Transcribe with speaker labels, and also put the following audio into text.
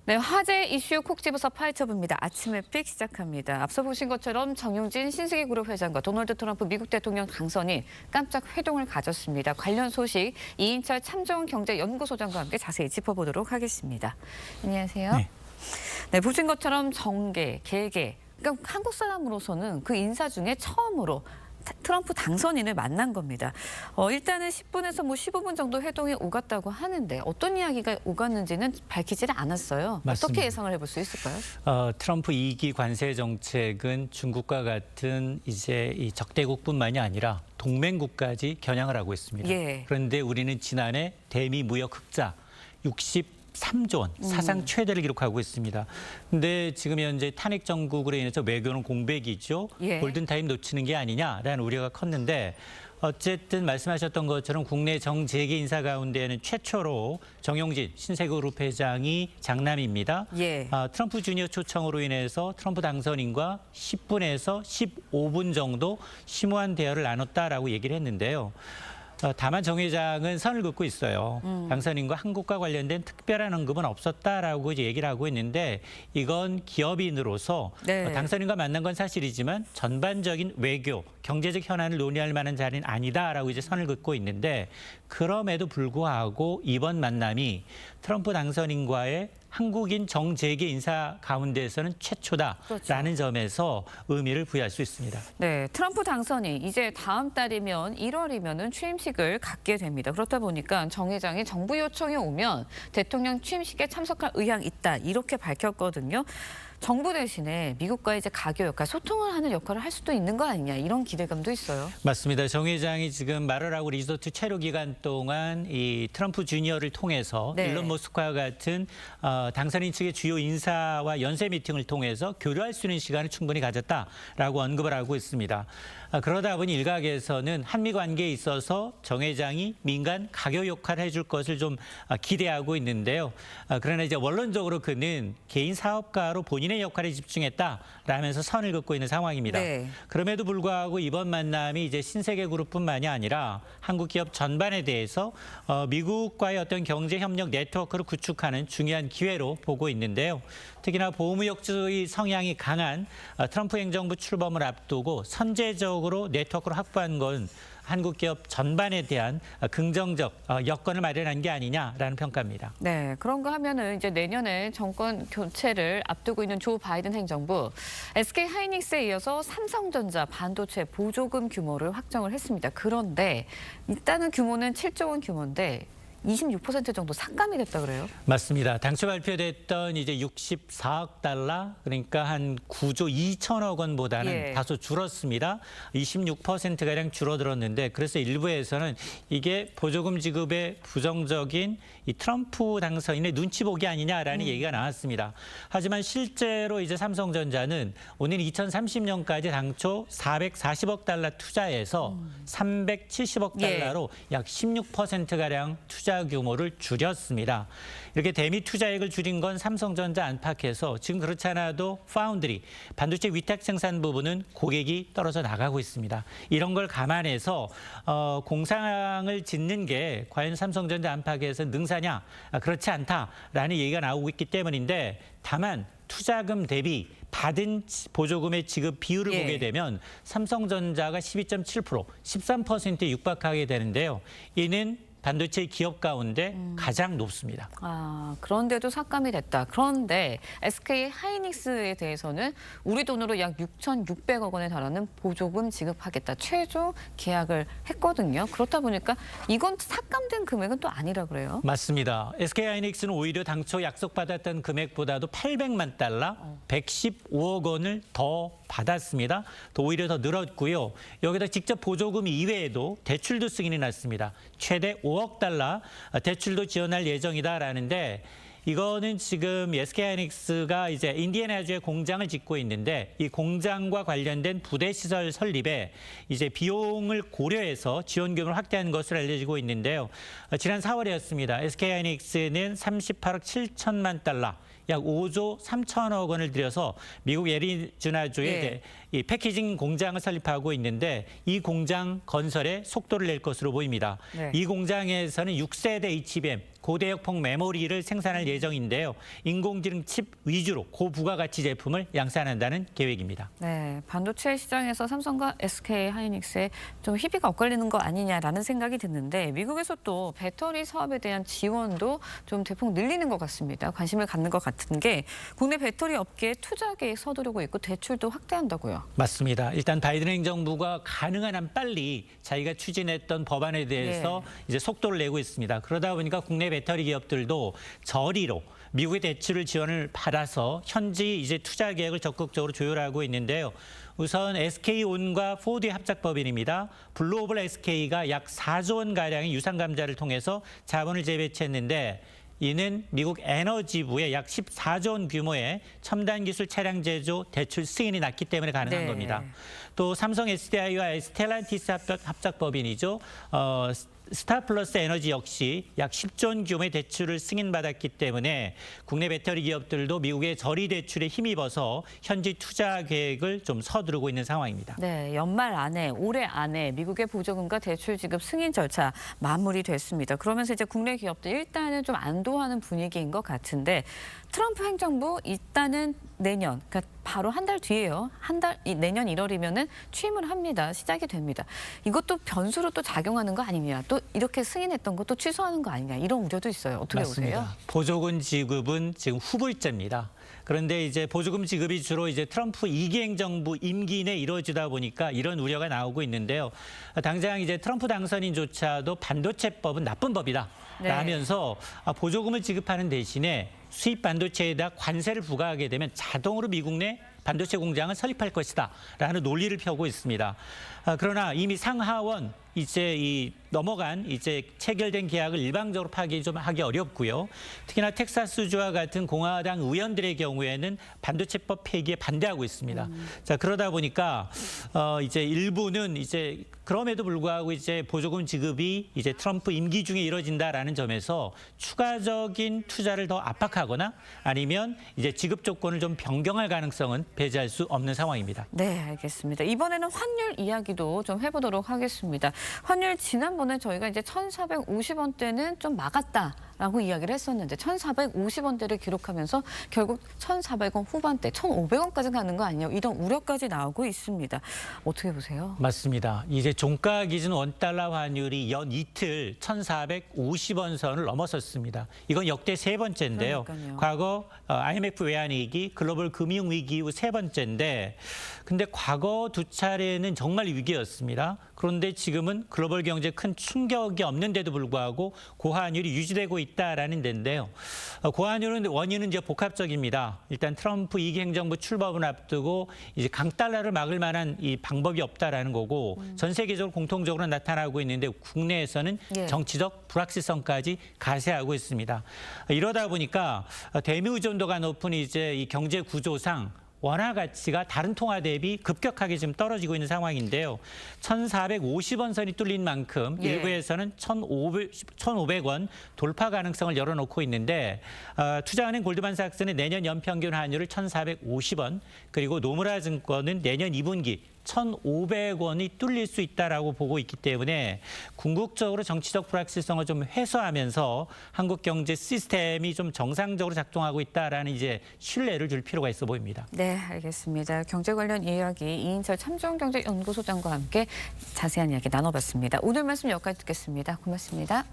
Speaker 1: 네, 화제 이슈 콕 집어서 파헤쳐봅니다. 아침에 픽 시작합니다. 앞서 보신 것처럼 정용진 신세계그룹 회장과 도널드 트럼프 미국 대통령 당선인 깜짝 회동을 가졌습니다. 관련 소식 이인철 참정경제연구소장과 함께 자세히 짚어보도록 하겠습니다. 안녕하세요. 네, 보신 것처럼 정계, 계계, 그러니까 한국 사람으로서는 그 인사 중에 처음으로 트럼프 당선인을 만난 겁니다. 일단은 10분에서 15분 정도 회동이 오갔다고 하는데 어떤 이야기가 오갔는지는 밝히지 않았어요.
Speaker 2: 맞습니다.
Speaker 1: 어떻게 예상을 해볼 수 있을까요?
Speaker 2: 트럼프 2기 관세 정책은 중국과 같은 이제 이 적대국뿐만이 아니라 동맹국까지 겨냥을 하고 있습니다.
Speaker 1: 예.
Speaker 2: 그런데 우리는 지난해 대미 무역 흑자 63조 원 사상 최대를 기록하고 있습니다. 근데 지금 현재 탄핵 정국으로 인해서 외교는 공백이죠.
Speaker 1: 예.
Speaker 2: 골든타임 놓치는 게 아니냐라는 우려가 컸는데 어쨌든 말씀하셨던 것처럼 국내 정재계 인사 가운데는 최초로 정용진 신세그룹 회장이 장남입니다.
Speaker 1: 예.
Speaker 2: 트럼프 주니어 초청으로 인해서 트럼프 당선인과 10분에서 15분 정도 심오한 대화를 나눴다라고 얘기를 했는데요. 다만 정 회장은 선을 긋고 있어요. 당선인과 한국과 관련된 특별한 언급은 없었다라고 이제 얘기를 하고 있는데 이건 기업인으로서
Speaker 1: 네.
Speaker 2: 당선인과 만난 건 사실이지만 전반적인 외교, 경제적 현안을 논의할 만한 자리는 아니다라고 이제 선을 긋고 있는데 그럼에도 불구하고 이번 만남이 트럼프 당선인과의 한국인 정재계 인사 가운데에서는 최초다라는
Speaker 1: 그렇죠.
Speaker 2: 점에서 의미를 부여할 수 있습니다.
Speaker 1: 네, 트럼프 당선인 이제 다음 달이면 1월이면은 취임식을 갖게 됩니다. 그렇다 보니까 정 회장이 정부 요청이 오면 대통령 취임식에 참석할 의향이 있다 이렇게 밝혔거든요. 정부 대신에 미국과 이제 가교 역할, 소통을 하는 역할을 할 수도 있는 거 아니냐 이런 기대감도 있어요.
Speaker 2: 맞습니다. 정 회장이 지금 마르라고 리조트 체류 기간 동안 이 트럼프 주니어를 통해서
Speaker 1: 네.
Speaker 2: 일론 머스크와 같은 당선인 측의 주요 인사와 연쇄 미팅을 통해서 교류할 수 있는 시간을 충분히 가졌다라고 언급을 하고 있습니다. 그러다 보니 일각에서는 한미 관계에 있어서 정 회장이 민간 가교 역할을 해줄 것을 좀 기대하고 있는데요. 그러나 이제 원론적으로 그는 개인 사업가로 본인의 역할에 집중했다라면서 선을 긋고 있는 상황입니다.
Speaker 1: 네.
Speaker 2: 그럼에도 불구하고 이번 만남이 이제 신세계그룹뿐만이 아니라 한국 기업 전반에 대해서 미국과의 어떤 경제 협력 네트워크를 구축하는 중요한 기회로 보고 있는데요. 특히나 보호무역주의 성향이 강한 트럼프 행정부 출범을 앞두고 선제적으로 네트워크를 확보한 건 한국 기업 전반에 대한 긍정적 여건을 마련한 게 아니냐라는 평가입니다.
Speaker 1: 네, 그런가 하면은 이제 내년에 정권 교체를 앞두고 있는 조 바이든 행정부, SK 하이닉스에 이어서 삼성전자 반도체 보조금 규모를 확정을 했습니다. 그런데 일단은 규모는 7조 원 규모인데 26% 정도 삭감이 됐다 그래요?
Speaker 2: 맞습니다. 당초 발표됐던 이제 64억 달러, 그러니까 한 9조 2천억 원보다는
Speaker 1: 예.
Speaker 2: 다소 줄었습니다. 26%가량 줄어들었는데 그래서 일부에서는 이게 보조금 지급의 부정적인 이 트럼프 당선인의 눈치 보기 아니냐라는 얘기가 나왔습니다. 하지만 실제로 이제 삼성전자는 오는 2030년까지 당초 440억 달러 투자해서 370억
Speaker 1: 예.
Speaker 2: 달러로 약 16%가량 투자 규모를 줄였습니다. 이렇게 대미 투자액을 줄인 건 삼성전자 안팎에서 지금 그렇지 않아도 파운드리, 반도체 위탁 생산 부분은 고객이 떨어져 나가고 있습니다. 이런 걸 감안해서 공장을 짓는 게 과연 삼성전자 안팎에서 능사냐? 그렇지 않다라는 얘기가 나오고 있기 때문인데 다만 투자금 대비 받은 보조금의 지급 비율을
Speaker 1: 예.
Speaker 2: 보게 되면 삼성전자가 12.7%, 13%에 육박하게 되는데요. 이는 반도체 기업 가운데 가장 높습니다.
Speaker 1: 그런데도 삭감이 됐다. 그런데 SK 하이닉스에 대해서는 우리 돈으로 약 6,600억 원에 달하는 보조금 지급하겠다. 최종 계약을 했거든요. 그렇다 보니까 이건 삭감된 금액은 또 아니라 그래요.
Speaker 2: 맞습니다. SK하이닉스는 오히려 당초 약속받았던 금액보다도 800만 달러, 115억 원을 더 받았습니다. 또 오히려 더 늘었고요. 여기다 직접 보조금 이외에도 대출도 승인이 났습니다. 최대 5억 달러 대출도 지원할 예정이다라는데 이거는 지금 SK하이닉스가 이제 인디애나주에 공장을 짓고 있는데 이 공장과 관련된 부대 시설 설립에 이제 비용을 고려해서 지원금을 확대한 것으로 알려지고 있는데요. 지난 4월이었습니다. SK하이닉스는 38억 7천만 달러, 약 5조 3천억 원을 들여서 미국 애리조나주에
Speaker 1: 예.
Speaker 2: 이 패키징 공장을 설립하고 있는데 이 공장 건설에 속도를 낼 것으로 보입니다.
Speaker 1: 네.
Speaker 2: 이 공장에서는 6세대 HBM 고대역폭 메모리를 생산할 예정인데요. 인공지능 칩 위주로 고부가가치 제품을 양산한다는 계획입니다.
Speaker 1: 네, 반도체 시장에서 삼성과 SK 하이닉스에 좀 희비가 엇갈리는 거 아니냐라는 생각이 드는데 미국에서 또 배터리 사업에 대한 지원도 좀 대폭 늘리는 것 같습니다. 관심을 갖는 것 같은 게 국내 배터리 업계에 투자 계획 서두르고 있고 대출도 확대한다고요.
Speaker 2: 맞습니다. 일단 바이든 행정부가 가능한 한 빨리 자기가 추진했던 법안에 대해서 이제 속도를 내고 있습니다. 그러다 보니까 국내 배터리 기업들도 저리로 미국의 대출을 지원을 받아서 현지 이제 투자 계획을 적극적으로 조율하고 있는데요. 우선 SK온과 포드의 합작 법인입니다. 블루오블 SK가 약 4조 원 가량의 유상 감자를 통해서 자본을 재배치했는데 이는 미국 에너지부의 약 14조 원 규모의 첨단 기술 차량 제조 대출 승인이 났기 때문에 가능한
Speaker 1: 네.
Speaker 2: 겁니다. 또 삼성 SDI와 스텔란티스 합작 법인이죠. 스타플러스 에너지 역시 약 10조 원 규모의 대출을 승인받았기 때문에 국내 배터리 기업들도 미국의 저리 대출에 힘입어서 현지 투자 계획을 좀 서두르고 있는 상황입니다.
Speaker 1: 네, 연말 안에 올해 안에 미국의 보조금과 대출 지급 승인 절차 마무리됐습니다. 그러면서 이제 국내 기업들 일단은 좀 안도하는 분위기인 것 같은데 트럼프 행정부 일단은 내년, 그러니까 바로 한 달 뒤에요. 내년 1월이면은 취임을 합니다. 시작이 됩니다. 이것도 변수로 또 작용하는 거 아니냐. 또 이렇게 승인했던 것도 취소하는 거 아니냐. 이런 우려도 있어요. 어떻게
Speaker 2: 맞습니다.
Speaker 1: 보세요?
Speaker 2: 보조금 지급은 지금 후불제입니다. 그런데 이제 보조금 지급이 주로 이제 트럼프 2기 행정부 임기 내 이루어지다 보니까 이런 우려가 나오고 있는데요. 당장 이제 트럼프 당선인조차도 반도체법은 나쁜 법이다.
Speaker 1: 네.
Speaker 2: 라면서 보조금을 지급하는 대신에 수입 반도체에다 관세를 부과하게 되면 자동으로 미국 내 반도체 공장을 설립할 것이다 라는 논리를 펴고 있습니다. 그러나 이미 상하원 이제 넘어간 이제 체결된 계약을 일방적으로 파기 좀 하기 어렵고요. 특히나 텍사스주와 같은 공화당 의원들의 경우에는 반도체법 폐기에 반대하고 있습니다. 자, 그러다 보니까 이제 일부는 이제 그럼에도 불구하고 이제 보조금 지급이 이제 트럼프 임기 중에 이뤄진다라는 점에서 추가적인 투자를 더 압박하거나 아니면 이제 지급 조건을 좀 변경할 가능성은 배제할 수 없는 상황입니다.
Speaker 1: 네, 알겠습니다. 이번에는 환율 이야기도 좀 해보도록 하겠습니다. 환율 지난번에 저희가 이제 1,450원대는 좀 막았다라고 이야기를 했었는데 1,450원대를 기록하면서 결국 1,400원 후반대, 1,500원까지 가는 거 아니냐 이런 우려까지 나오고 있습니다. 어떻게 보세요?
Speaker 2: 맞습니다. 이제 종가 기준 원달러 환율이 연 이틀 1,450원 선을 넘어섰습니다. 이건 역대 세 번째인데요.
Speaker 1: 그러니까요.
Speaker 2: 과거 IMF 외환위기, 글로벌 금융위기 이후 세 번째인데 근데 과거 두 차례는 정말 위기였습니다. 그런데 지금은 글로벌 경제에 큰 충격이 없는데도 불구하고 고환율이 유지되고 있다라는 데인데요. 고환율은 원인은 이제 복합적입니다. 일단 트럼프 2기 행정부 출범을 앞두고 이제 강달러를 막을 만한 이 방법이 없다라는 거고 전 세계적으로 공통적으로 나타나고 있는데 국내에서는
Speaker 1: 예.
Speaker 2: 정치적 불확실성까지 가세하고 있습니다. 이러다 보니까 대미 의존도가 높은 이제 이 경제 구조상 원화 가치가 다른 통화 대비 급격하게 지금 떨어지고 있는 상황인데요. 1,450원 선이 뚫린 만큼
Speaker 1: 예.
Speaker 2: 일부에서는 1,500원 돌파 가능성을 열어놓고 있는데 투자은행 골드만삭스는 내년 연평균 환율을 1,450원 그리고 노무라 증권은 내년 2분기 1,500원이 뚫릴 수 있다라고 보고 있기 때문에 궁극적으로 정치적 불확실성을 좀 해소하면서 한국 경제 시스템이 좀 정상적으로 작동하고 있다라는 이제 신뢰를 줄 필요가 있어 보입니다.
Speaker 1: 네, 알겠습니다. 경제 관련 이야기 이인철 참좋은경제연구소장과 함께 자세한 이야기 나눠봤습니다. 오늘 말씀 여기까지 듣겠습니다. 고맙습니다.